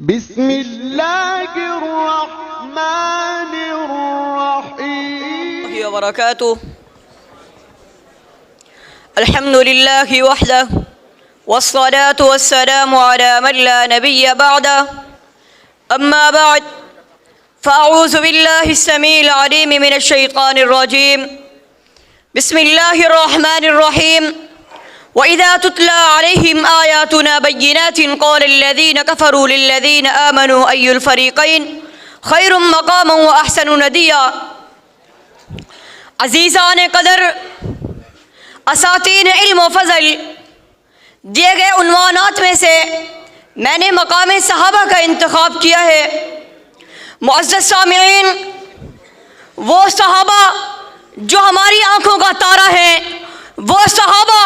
بسم الله الرحمن الرحيم وبركاته. الحمد لله وحده والصلاة والسلام على من لا نبي بعده. أما بعد، فأعوذ بالله السميع العليم من الشيطان الرجيم. بسم الله الرحمن الرحيم. وإذا تتلى عليهم آياتنا بينات قال الذين كفروا للذين آمنوا أي الفريقين خير مقاما وأحسن نديا. عزیزان قدر، اساتین علم و فضل، دیے گئے عنوانات میں سے میں نے مقام صحابہ کا انتخاب کیا ہے. معزز سامعین، وہ صحابہ جو ہماری آنکھوں کا تارا ہے، وہ صحابہ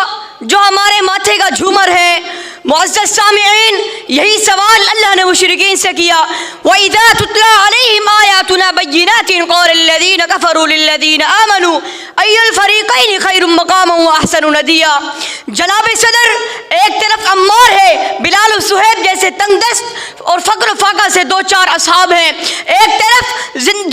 جو ہمارے ماتھے کا جھومر ہے. معزز سامعین، یہی سوال اللہ نے مشرکین سے کیا. وَإِذَا تُتْلَى عَلَيْهِمْ آيَاتُنَا بَيِّنَاتٍ قَالَ الَّذِينَ كَفَرُوا لِلَّذِينَ آمَنُوا أَيُّ الْفَرِيقَيْنِ خَيْرٌ مَقَامًا وَأَحْسَنُ نَدِيًّا. جناب صدر، ایک طرف عمار ہے، بلال و صہیب جیسے تنگ دست اور فقر و فاقہ سے دو چار اصحاب ہیں. ایک طرف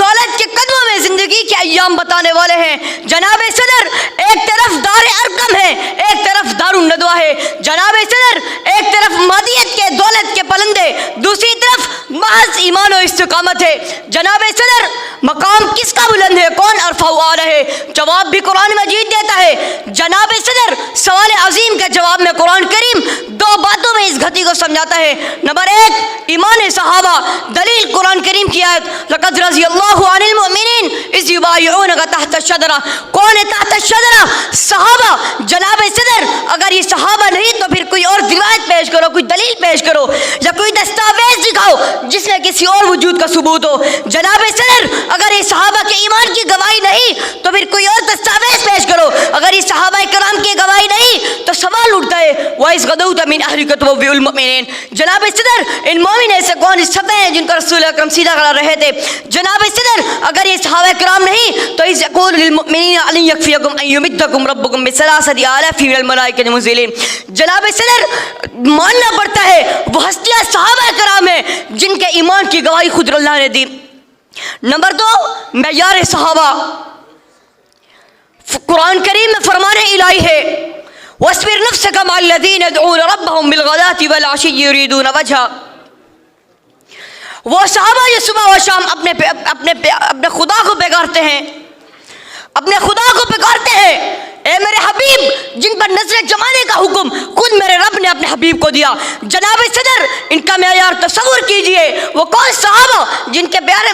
دولت کے قدموں میں زندگی کے ایام بتانے والے ہیں. جناب صدر، ایک طرف دار ارقم ہے، ایک طرف دار الندوہ ہے. جناب صدر، ایک طرف مادیت کے دولت کے پلندے، دوسری طرف محض ایمان و استقامت ہے. جناب صدر، مقام کس کا بلند ہے؟ کون ارفع اعلی ہے؟ جواب بھی قرآن مجید دیتا ہے. جناب صدر، سوال عظیم کے جواب میں قرآن کریم دو باتوں میں اس گھٹی کو سمجھاتا ہے. نمبر ایک، ایمان صحابہ. دلیل قرآن کریم کی آیت لقد رضی اللہ عن المؤمنین اذ یبایعونک تحت الشجرہ. کون ہے تحت الشجرہ؟ صحابہ. جناب صدر، اگر یہ صحابہ نہیں تو پھر کوئی اور روایت پیش کرو، کوئی دلیل پیش کرو، یا کوئی دستاویز دکھاؤ جس میں کسی اور وجود کا ثبوت ہو. جناب صدر، اگر یہ صحابہ کے ایمان کی گواہی نہیں تو پھر کوئی اور دستاویز پیش کرو. اگر یہ صحابہ کرام کی گواہی نہیں تو سوال اٹھتا ہے وَإِذْ غَدَوْتَ مِنْ أَهْلِكَ تُبَوِّئُ الْمُؤْمِنِينَ. جناب صدر، ان مومن سے کون اس صفحے ہیں جن کو رسول اکرم سیدھا کر رہے تھے. جناب صدر، اگر یہ صحابہ کرام نہیں تو اِذْ يَقُولُ لِلْمُؤْمِنِينَ أَلَنْ يَكْفِيَكُمْ أَنْ يُمِدَّكُمْ رَبُّكُمْ بِثَلَاثَةِ آلَافٍ مِنَ الْمَلَائِكَةِ مُنزِلِينَ. جناب صدر، ماننا پڑتا ہے وہ ہستیاں صحابہ کرام ہیں جن کے ایمان کی گواہی خود اللہ نے دی. نمبر دو، معیار صحابہ. قرآن کریم میں فرمان الہی ہے وَاصْبِرْ نَفْسَكَ مَعَ الَّذِينَ يَدْعُونَ رَبَّهُمْ بِالْغَدَاةِ وَالْعَشِيِّ يُرِيدُونَ وَجْهَهُ. وہ صحابہ جو صبح و شام اپنے خدا کو پکارتے ہیں، اپنے خدا کو پکارتے ہیں. اے میرے حبیب، جن پر نظر جمانے کا حکم خود میرے رب نے اپنے حبیب کو دیا. جناب صدر، ان کا معیار تصور کیجئے. وہ کون صحابہ جن کے بارے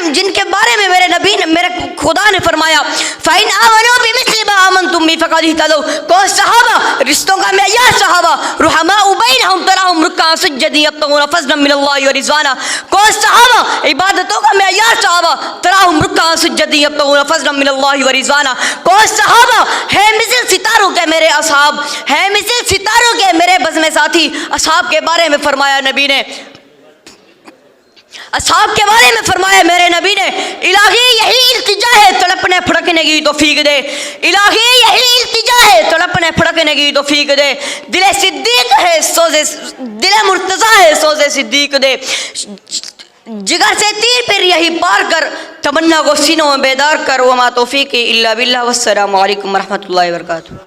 میں میرے نبی نے، میرے خدا نے فرمایا فَإِنْ آمَنُوا بِمِثْلِ مَا آمَنْتُمْ بِهِ فَقَدِ اهْتَدَوْا. کون صحابہ؟ رشتوں کا معیار صحابہ. رحماء بینہم تراہم رکعا سجدا یبتغون فضلا من اللہ ورضوانا. کون صحابہ؟ عبادتوں کا معیار صحابہ. تراہم رکعا سجدا یبتغون فضلا من اللہ ورضوانا. کون صحابہ؟ ہے مثل ستاروں کے میرے اصحاب، ہے مثل ستاروں کے میرے بزم ساتھی. اصحاب کے بارے میں فرمایا نبی نے، اصحاب کے بارے میں فرمایا میرے نبی نے الہی یہی التجا ہے تڑپنے پھڑکنے کی توفیق دے. الہی یہی التجا ہے تڑپنے پھڑکنے کی توفیق دے. دل صدیق ہے سوزے، دل مرتضیٰ ہے سوزے صدیق دے. جگر سے تیر پھر یہی پار کر، تمنا کو سینوں میں بیدار کر. وما توفیقی الا باللہ. والسلام علیکم ورحمۃ اللہ وبرکاتہ.